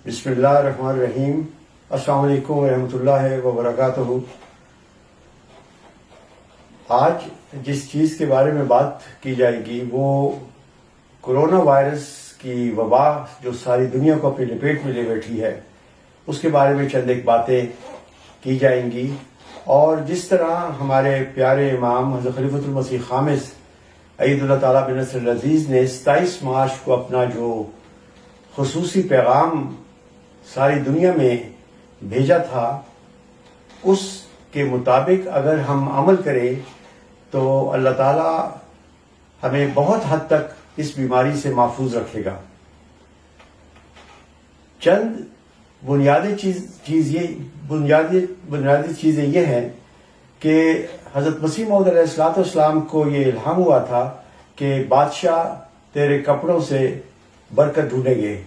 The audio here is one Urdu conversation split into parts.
بسم اللہ الرحمن الرحیم۔ السلام علیکم ورحمۃ اللہ وبرکاتہ۔ آج جس چیز کے بارے میں بات کی جائے گی وہ کرونا وائرس کی وبا جو ساری دنیا کو اپنی لپیٹ میں لے بیٹھی ہے، اس کے بارے میں چند ایک باتیں کی جائیں گی، اور جس طرح ہمارے پیارے امام حضرت خلیفۃ المسیح خامس اید اللہ تعالیٰ بن نصر العزیز نے 27 مارچ کو اپنا جو خصوصی پیغام ساری دنیا میں بھیجا تھا، اس کے مطابق اگر ہم عمل کریں تو اللہ تعالیٰ ہمیں بہت حد تک اس بیماری سے محفوظ رکھے گا۔ چند بنیادی چیزیں یہ ہیں کہ حضرت مسیح موعود علیہ الصلوۃ والسلام کو یہ الہام ہوا تھا کہ بادشاہ تیرے کپڑوں سے برکت ڈھونڈیں گے۔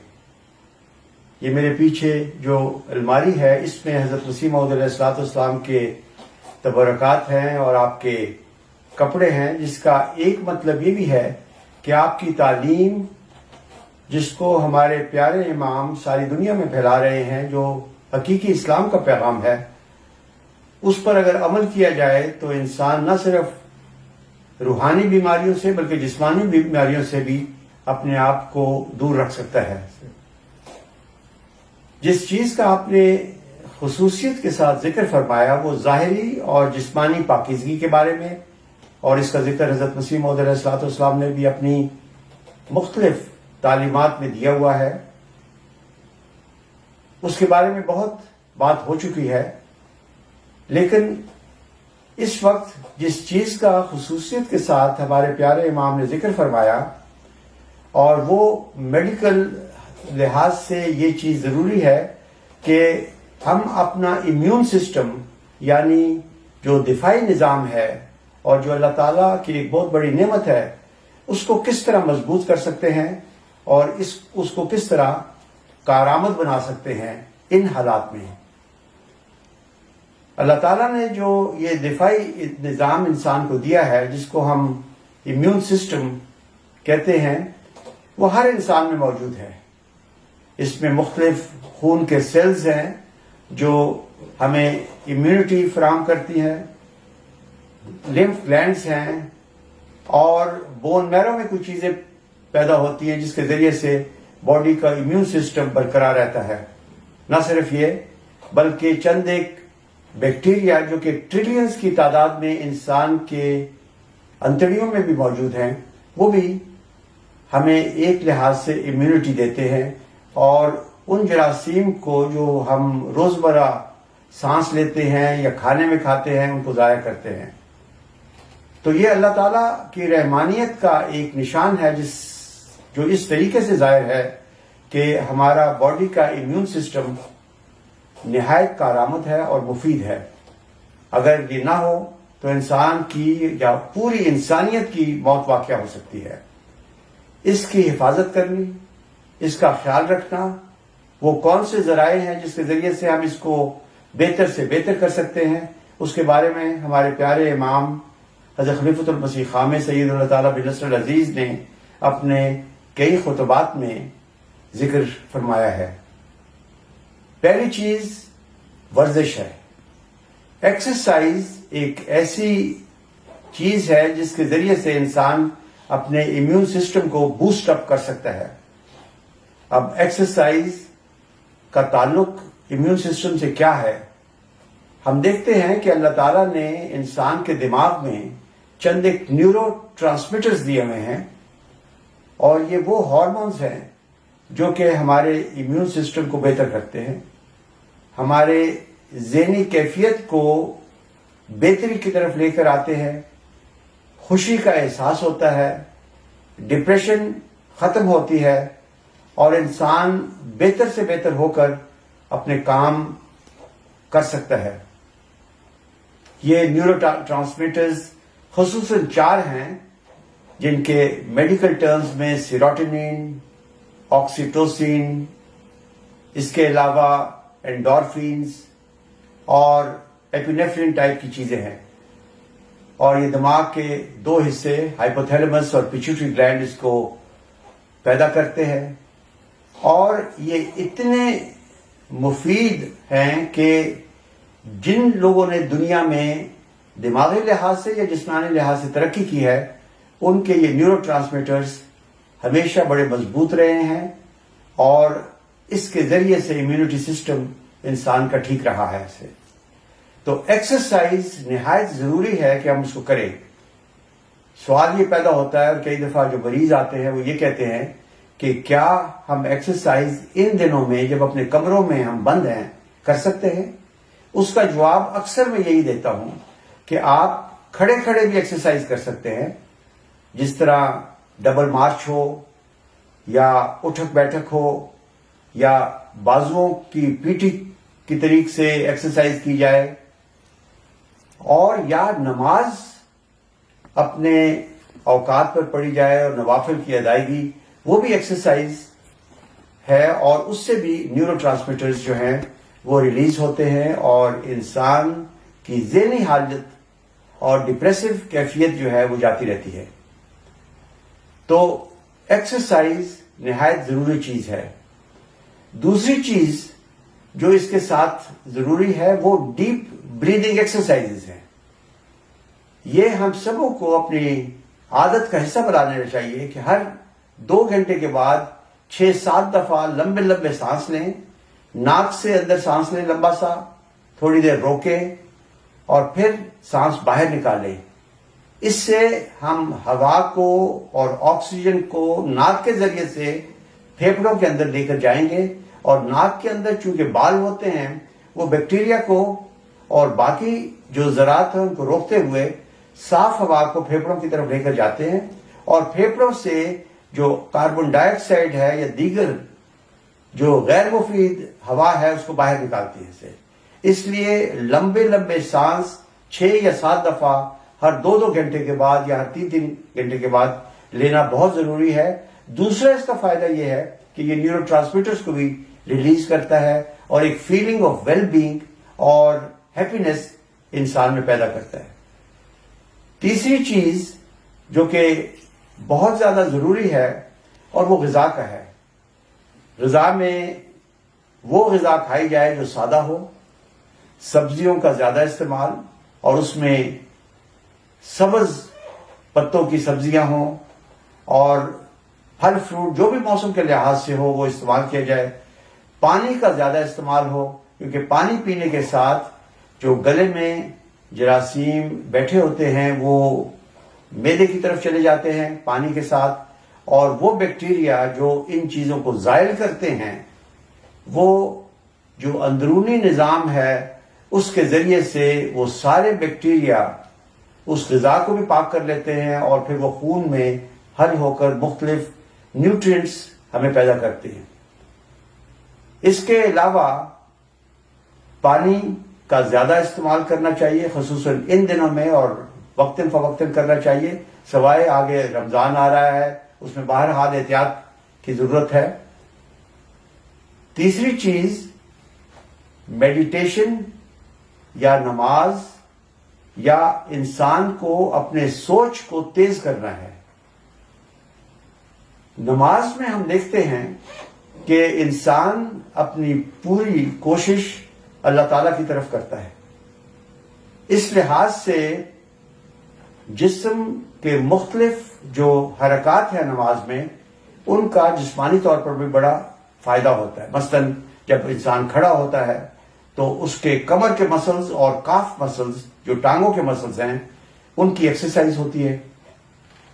یہ میرے پیچھے جو الماری ہے، اس میں حضرت مسیح موعود علیہ الصلوۃ والسلام کے تبرکات ہیں اور آپ کے کپڑے ہیں، جس کا ایک مطلب یہ بھی ہے کہ آپ کی تعلیم، جس کو ہمارے پیارے امام ساری دنیا میں پھیلا رہے ہیں، جو حقیقی اسلام کا پیغام ہے، اس پر اگر عمل کیا جائے تو انسان نہ صرف روحانی بیماریوں سے بلکہ جسمانی بیماریوں سے بھی اپنے آپ کو دور رکھ سکتا ہے۔ جس چیز کا آپ نے خصوصیت کے ساتھ ذکر فرمایا وہ ظاہری اور جسمانی پاکیزگی کے بارے میں، اور اس کا ذکر حضرت مسیح موعود علیہ الصلوۃ والسلام نے بھی اپنی مختلف تعلیمات میں دیا ہوا ہے۔ اس کے بارے میں بہت بات ہو چکی ہے، لیکن اس وقت جس چیز کا خصوصیت کے ساتھ ہمارے پیارے امام نے ذکر فرمایا، اور وہ میڈیکل لحاظ سے یہ چیز ضروری ہے کہ ہم اپنا امیون سسٹم، یعنی جو دفاعی نظام ہے اور جو اللہ تعالیٰ کی ایک بہت بڑی نعمت ہے، اس کو کس طرح مضبوط کر سکتے ہیں اور اس کو کس طرح کارآمد بنا سکتے ہیں ان حالات میں۔ اللہ تعالیٰ نے جو یہ دفاعی نظام انسان کو دیا ہے، جس کو ہم امیون سسٹم کہتے ہیں، وہ ہر انسان میں موجود ہے۔ اس میں مختلف خون کے سیلز ہیں جو ہمیں امیونٹی فراہم کرتی ہیں، لمف گلینڈز ہیں، اور بون میرو میں کچھ چیزیں پیدا ہوتی ہیں جس کے ذریعے سے باڈی کا امیون سسٹم برقرار رہتا ہے۔ نہ صرف یہ بلکہ چند ایک بیکٹیریا جو کہ ٹریلینز کی تعداد میں انسان کے انتڑیوں میں بھی موجود ہیں، وہ بھی ہمیں ایک لحاظ سے امیونٹی دیتے ہیں، اور ان جراثیم کو جو ہم روزمرہ سانس لیتے ہیں یا کھانے میں کھاتے ہیں، ان کو ضائع کرتے ہیں۔ تو یہ اللہ تعالیٰ کی رحمانیت کا ایک نشان ہے، جو اس طریقے سے ظاہر ہے کہ ہمارا باڈی کا امیون سسٹم نہایت کارآمد ہے اور مفید ہے۔ اگر یہ نہ ہو تو انسان کی یا پوری انسانیت کی موت واقع ہو سکتی ہے۔ اس کی حفاظت کرنی، اس کا خیال رکھنا، وہ کون سے ذرائع ہیں جس کے ذریعے سے ہم اس کو بہتر سے بہتر کر سکتے ہیں، اس کے بارے میں ہمارے پیارے امام حضرت خلیفۃ المسیح خامس سید اللہ تعالیٰ بن نصر العزیز نے اپنے کئی خطبات میں ذکر فرمایا ہے۔ پہلی چیز ورزش ہے۔ ایکسرسائز ایک ایسی چیز ہے جس کے ذریعے سے انسان اپنے امیون سسٹم کو بوسٹ اپ کر سکتا ہے۔ اب ایکسرسائز کا تعلق امیون سسٹم سے کیا ہے؟ ہم دیکھتے ہیں کہ اللہ تعالیٰ نے انسان کے دماغ میں چند ایک نیورو ٹرانسمیٹرز دیے ہوئے ہیں، اور یہ وہ ہارمونز ہیں جو کہ ہمارے امیون سسٹم کو بہتر کرتے ہیں، ہمارے ذہنی کیفیت کو بہتری کی طرف لے کر آتے ہیں، خوشی کا احساس ہوتا ہے، ڈپریشن ختم ہوتی ہے، اور انسان بہتر سے بہتر ہو کر اپنے کام کر سکتا ہے۔ یہ نیورو ٹرانسمیٹرز خصوصاً 4 ہیں، جن کے میڈیکل ٹرمز میں سیروٹونین، آکسیٹوسین، اس کے علاوہ اینڈورفینز اور ایپینیفرین ٹائپ کی چیزیں ہیں، اور یہ دماغ کے 2 حصے ہائپوتھیلمس اور پیچیوٹری گلینڈ اس کو پیدا کرتے ہیں۔ اور یہ اتنے مفید ہیں کہ جن لوگوں نے دنیا میں دماغی لحاظ سے یا جسمانی لحاظ سے ترقی کی ہے ان کے یہ نیورو ٹرانسمیٹرز ہمیشہ بڑے مضبوط رہے ہیں اور اس کے ذریعے سے امیونٹی سسٹم انسان کا ٹھیک رہا ہے اسے. تو ایکسرسائز نہایت ضروری ہے کہ ہم اس کو کریں. سوال یہ پیدا ہوتا ہے اور کئی دفعہ جو مریض آتے ہیں وہ یہ کہتے ہیں کہ کیا ہم ایکسرسائز ان دنوں میں جب اپنے کمروں میں ہم بند ہیں کر سکتے ہیں؟ اس کا جواب اکثر میں یہی دیتا ہوں کہ آپ کھڑے کھڑے بھی ایکسرسائز کر سکتے ہیں، جس طرح ڈبل مارچ ہو یا اٹھک بیٹھک ہو یا بازوؤں کی پیٹھی کی طریق سے ایکسرسائز کی جائے، اور یا نماز اپنے اوقات پر پڑھی جائے اور نوافل کی ادائیگی، وہ بھی ایکسرسائز ہے اور اس سے بھی نیورو ٹرانسمیٹرز جو ہیں وہ ریلیز ہوتے ہیں اور انسان کی ذہنی حالت اور ڈپریسو کیفیت جو ہے وہ جاتی رہتی ہے. تو ایکسرسائز نہایت ضروری چیز ہے. دوسری چیز جو اس کے ساتھ ضروری ہے وہ ڈیپ بریدنگ ایکسرسائز ہیں. یہ ہم سبوں کو اپنی عادت کا حصہ بنا لینا چاہیے کہ ہر 2 گھنٹے کے بعد 6-7 دفعہ لمبے لمبے سانس لیں، ناک سے اندر سانس لیں لمبا سا، تھوڑی دیر روکیں اور پھر سانس باہر نکالیں. اس سے ہم ہوا کو اور آکسیجن کو ناک کے ذریعے سے پھیپھڑوں کے اندر لے کر جائیں گے، اور ناک کے اندر چونکہ بال ہوتے ہیں وہ بیکٹیریا کو اور باقی جو ذرات ہیں ان کو روکتے ہوئے صاف ہوا کو پھیپھڑوں کی طرف لے کر جاتے ہیں، اور پھیپھڑوں سے جو کاربن ڈائی آکسائڈ ہے یا دیگر جو غیر مفید ہوا ہے اس کو باہر نکالتی ہے. اس لیے لمبے لمبے سانس 6 یا 7 دفعہ ہر 2 گھنٹے کے بعد یا ہر 3 گھنٹے کے بعد لینا بہت ضروری ہے. دوسرا اس کا فائدہ یہ ہے کہ یہ نیورو ٹرانسمیٹرز کو بھی ریلیز کرتا ہے اور ایک فیلنگ آف ویل بینگ اور ہیپینس انسان میں پیدا کرتا ہے. تیسری چیز جو کہ بہت زیادہ ضروری ہے اور وہ غذا کا ہے. غذا میں وہ غذا کھائی جائے جو سادہ ہو، سبزیوں کا زیادہ استعمال، اور اس میں سبز پتوں کی سبزیاں ہوں، اور پھل فروٹ جو بھی موسم کے لحاظ سے ہو وہ استعمال کیا جائے. پانی کا زیادہ استعمال ہو، کیونکہ پانی پینے کے ساتھ جو گلے میں جراثیم بیٹھے ہوتے ہیں وہ معدے کی طرف چلے جاتے ہیں پانی کے ساتھ، اور وہ بیکٹیریا جو ان چیزوں کو زائل کرتے ہیں وہ جو اندرونی نظام ہے اس کے ذریعے سے وہ سارے بیکٹیریا اس غذا کو بھی پاک کر لیتے ہیں اور پھر وہ خون میں حل ہو کر مختلف نیوٹرینٹس ہمیں پیدا کرتے ہیں. اس کے علاوہ پانی کا زیادہ استعمال کرنا چاہیے، خصوصاً ان دنوں میں، اور وقتاً فوقتاً کرنا چاہیے، سوائے آگے رمضان آ رہا ہے اس میں بہرحال احتیاط کی ضرورت ہے. تیسری چیز میڈیٹیشن یا نماز یا انسان کو اپنے سوچ کو تیز کرنا ہے. نماز میں ہم دیکھتے ہیں کہ انسان اپنی پوری کوشش اللہ تعالیٰ کی طرف کرتا ہے. اس لحاظ سے جسم کے مختلف جو حرکات ہیں نماز میں ان کا جسمانی طور پر بھی بڑا فائدہ ہوتا ہے. مثلاً جب انسان کھڑا ہوتا ہے تو اس کے کمر کے مسلز اور کاف مسلز جو ٹانگوں کے مسلز ہیں ان کی ایکسرسائز ہوتی ہے.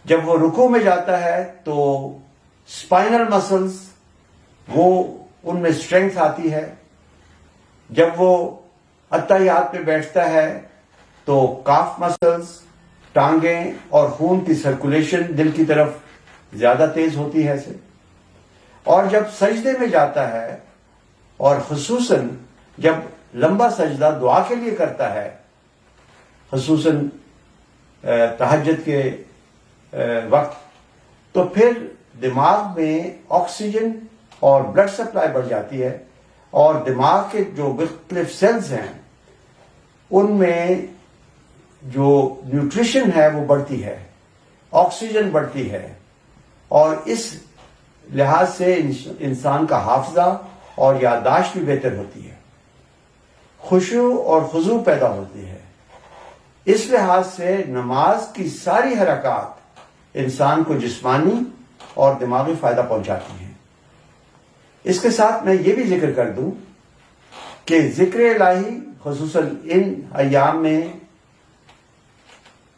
جب وہ رکوع میں جاتا ہے تو اسپائنل مسلز وہ ان میں اسٹرینگتھ آتی ہے. جب وہ اتحیات پہ بیٹھتا ہے تو کاف مسلز، ٹانگیں اور خون کی سرکولیشن دل کی طرف زیادہ تیز ہوتی ہے اسے. اور جب سجدے میں جاتا ہے اور خصوصاً جب لمبا سجدہ دعا کے لیے کرتا ہے، خصوصاً تہجد کے وقت، تو پھر دماغ میں آکسیجن اور بلڈ سپلائی بڑھ جاتی ہے اور دماغ کے جو مختلف سیلز ہیں ان میں جو نیوٹریشن ہے وہ بڑھتی ہے، آکسیجن بڑھتی ہے، اور اس لحاظ سے انسان کا حافظہ اور یادداشت بھی بہتر ہوتی ہے، خشوع اور خضوع پیدا ہوتی ہے۔ اس لحاظ سے نماز کی ساری حرکات انسان کو جسمانی اور دماغی فائدہ پہنچاتی ہیں۔ اس کے ساتھ میں یہ بھی ذکر کر دوں کہ ذکر الہی خصوصاً ان ایام میں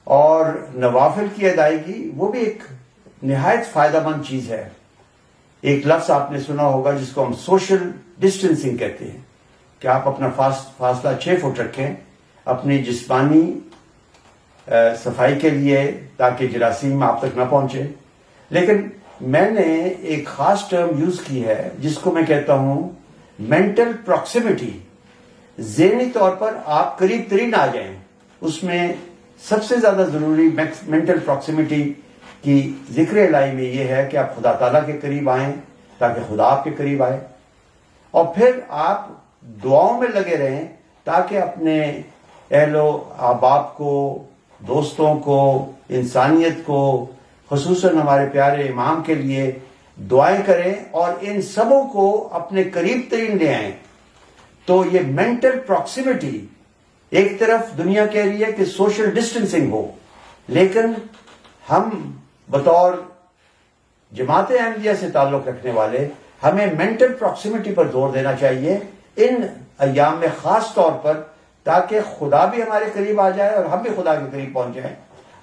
اور نوافل کی ادائیگی وہ بھی ایک نہایت فائدہ مند چیز ہے۔ ایک لفظ آپ نے سنا ہوگا جس کو ہم سوشل ڈسٹینسنگ کہتے ہیں، کہ آپ اپنا فاصلہ 6 فٹ رکھیں اپنی جسمانی صفائی کے لیے تاکہ جراثیم آپ تک نہ پہنچے۔ لیکن میں نے ایک خاص ٹرم یوز کی ہے جس کو میں کہتا ہوں مینٹل پراکسیمٹی۔ ذہنی طور پر آپ قریب ترین آ جائیں، اس میں سب سے زیادہ ضروری مینٹل پراکسیمٹی کی ذکر الہی میں یہ ہے کہ آپ خدا تعالیٰ کے قریب آئیں تاکہ خدا آپ کے قریب آئے، اور پھر آپ دعاؤں میں لگے رہیں تاکہ اپنے اہل و احباب کو، دوستوں کو، انسانیت کو، خصوصاً ہمارے پیارے امام کے لیے دعائیں کریں اور ان سبوں کو اپنے قریب ترین لے آئیں۔ تو یہ مینٹل پراکسیمٹی، ایک طرف دنیا کہہ رہی ہے کہ سوشل ڈسٹینسنگ ہو، لیکن ہم بطور جماعت احمدیہ سے تعلق رکھنے والے ہمیں مینٹل پراکسیمٹی پر زور دینا چاہیے ان ایام میں، خاص طور پر تاکہ خدا بھی ہمارے قریب آ جائے اور ہم بھی خدا کے قریب پہنچ جائیں،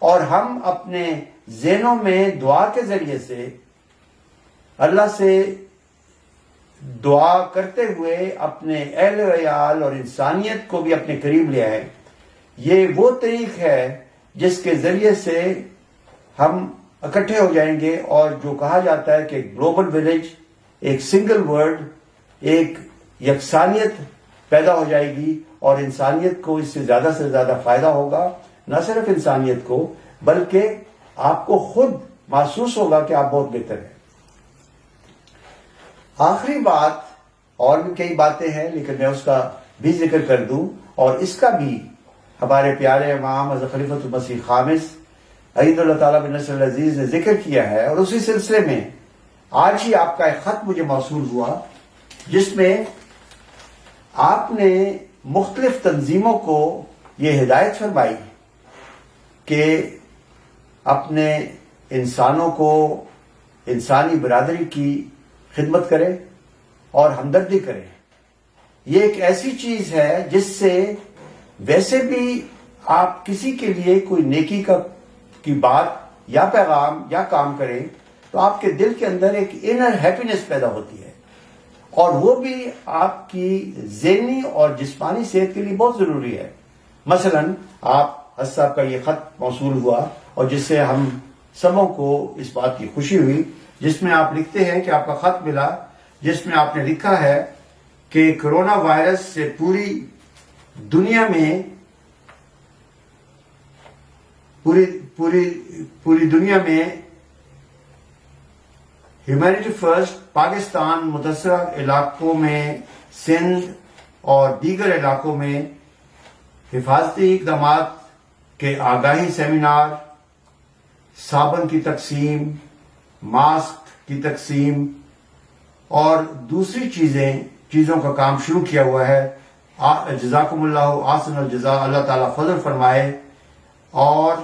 اور ہم اپنے ذہنوں میں دعا کے ذریعے سے اللہ سے دعا کرتے ہوئے اپنے اہل و عیال اور انسانیت کو بھی اپنے قریب لے آئیں۔ یہ وہ طریق ہے جس کے ذریعے سے ہم اکٹھے ہو جائیں گے، اور جو کہا جاتا ہے کہ گلوبل ولیج، ایک سنگل ورڈ، ایک یکسانیت پیدا ہو جائے گی، اور انسانیت کو اس سے زیادہ فائدہ ہوگا۔ نہ صرف انسانیت کو بلکہ آپ کو خود محسوس ہوگا کہ آپ بہت بہتر ہیں۔ آخری بات، اور بھی کئی باتیں ہیں لیکن میں اس کا بھی ذکر کر دوں، اور اس کا بھی ہمارے پیارے امام حضرت خلیفۃ المسیح خامس اید اللہ تعالیٰ بن نصر العزیز نے ذکر کیا ہے، اور اسی سلسلے میں آج ہی آپ کا ایک خط مجھے موصول ہوا جس میں آپ نے مختلف تنظیموں کو یہ ہدایت فرمائی کہ اپنے انسانوں کو، انسانی برادری کی خدمت کرے اور ہمدردی کرے۔ یہ ایک ایسی چیز ہے جس سے ویسے بھی آپ کسی کے لیے کوئی نیکی کی بات یا پیغام یا کام کریں تو آپ کے دل کے اندر ایک انر ہیپینس پیدا ہوتی ہے، اور وہ بھی آپ کی ذہنی اور جسمانی صحت کے لیے بہت ضروری ہے۔ مثلا آپ حضرت صاحب کا یہ خط موصول ہوا، اور جس سے ہم سبوں کو اس بات کی خوشی ہوئی، جس میں آپ لکھتے ہیں کہ آپ کا خط ملا جس میں آپ نے لکھا ہے کہ کرونا وائرس سے پوری دنیا میں ہیومینٹی فرسٹ پاکستان متاثرہ علاقوں میں، سندھ اور دیگر علاقوں میں حفاظتی اقدامات کے آگاہی سیمینار، صابن کی تقسیم، ماسک کی تقسیم اور دوسری چیزوں کا کام شروع کیا ہوا ہے۔ جزاکم اللہ احسن الجزاء، اللہ تعالیٰ فضل فرمائے اور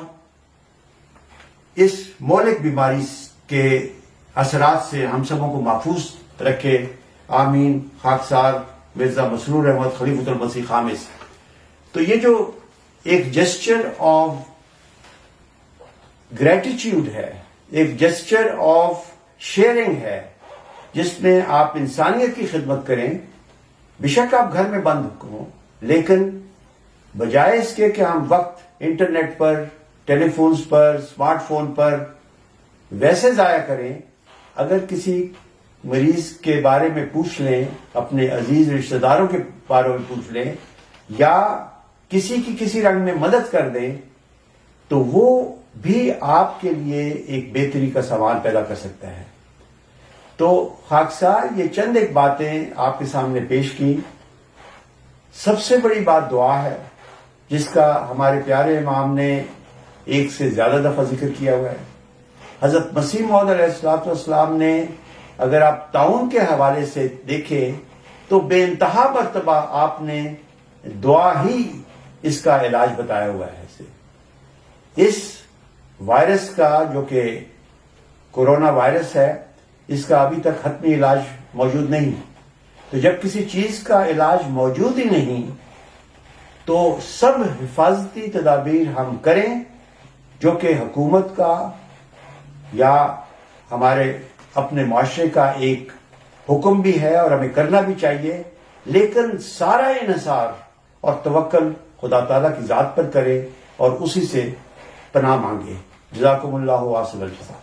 اس مہلک بیماری کے اثرات سے ہم سبوں کو محفوظ رکھے، آمین۔ خاکسار مرزا مسرور احمد خلیفۃ المسیح خامس۔ تو یہ جو ایک جسچر آف گریٹیٹیوڈ ہے، ایک جسچر آف شیئرنگ ہے، جس میں آپ انسانیت کی خدمت کریں، بے شک آپ گھر میں بند ہوں، لیکن بجائے اس کے کہ ہم وقت انٹرنیٹ پر، ٹیلی فونز پر، اسمارٹ فون پر ویسے ضائع کریں، اگر کسی مریض کے بارے میں پوچھ لیں، اپنے عزیز رشتہ داروں کے بارے میں پوچھ لیں، یا کسی کی کسی رنگ میں مدد کر دیں، تو وہ بھی آپ کے لیے ایک بہتری کا سامان پیدا کر سکتا ہے۔ تو خاکسار یہ چند ایک باتیں آپ کے سامنے پیش کی۔ سب سے بڑی بات دعا ہے، جس کا ہمارے پیارے امام نے ایک سے زیادہ دفعہ ذکر کیا ہوا ہے۔ حضرت مسیح موعود علیہ الصلوۃ والسلام نے اگر آپ تعاون کے حوالے سے دیکھیں تو بے انتہا مرتبہ آپ نے دعا ہی اس کا علاج بتایا ہوا ہے. اس وائرس کا جو کہ کورونا وائرس ہے اس کا ابھی تک حتمی علاج موجود نہیں. تو جب کسی چیز کا علاج موجود ہی نہیں تو سب حفاظتی تدابیر ہم کریں جو کہ حکومت کا یا ہمارے اپنے معاشرے کا ایک حکم بھی ہے اور ہمیں کرنا بھی چاہیے, لیکن سارا انحصار اور توکل خدا تعالیٰ کی ذات پر کرے اور اسی سے پناہ مانگے. جزاکم اللہ واصل الجزا.